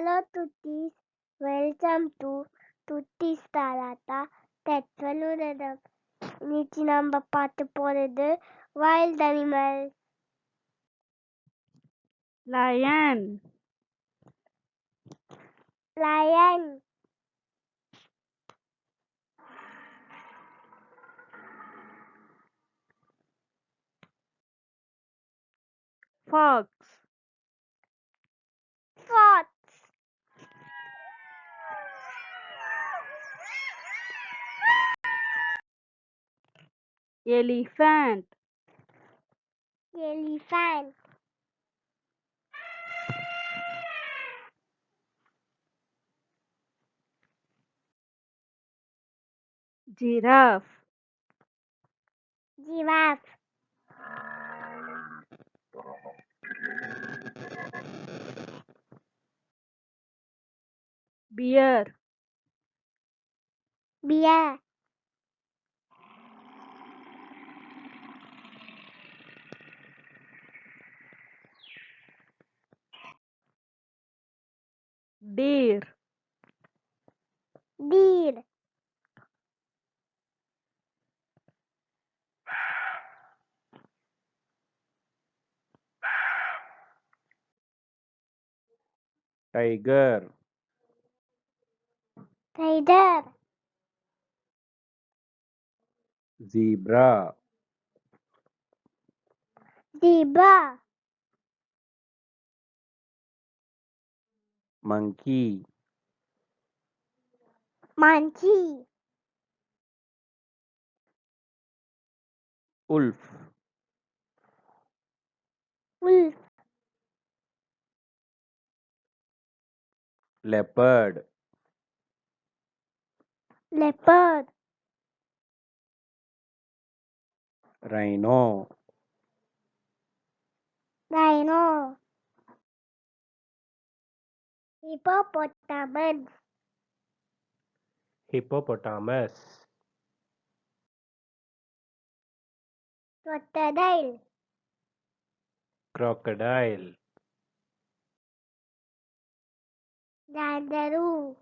Hello Tuttis, welcome to Tuttis Talata Tetvaluradam. இன்னைக்கு நம்ம பார்த்து போறது wild animals. Lion, Lion, fox, fox, elephant, elephant, giraffe, giraffe, bear, bear, deer, deer, tiger, tiger, zebra, zebra, monkey, monkey, wolf, wolf, leopard, leopard, rhino, rhino, hippopotamus, hippopotamus, crocodile, crocodile, kangaroo,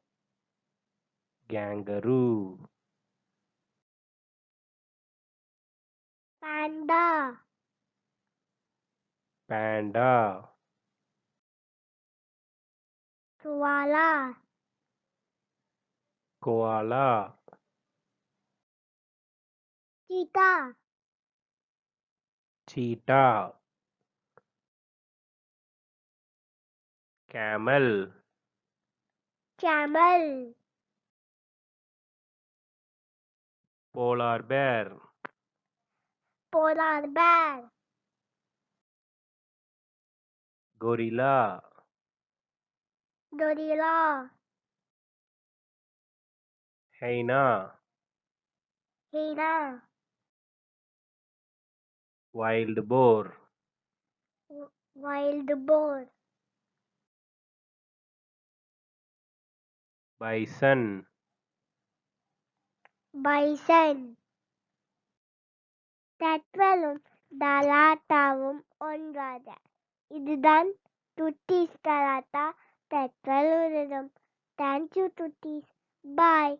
kangaroo, panda, panda, koala, koala, cheetah, cheetah, camel, camel, polar bear, polar bear, gorilla, gorilla, hyena, hyena, wild boar, wild boar, bison. bison. தட்வலும் தலாட்டாவும் ஒன்றாத. இதுதான் துட்டிஸ் தலாட்டா தட்வலுரிதம். Thank you துட்டிஸ். பாய்.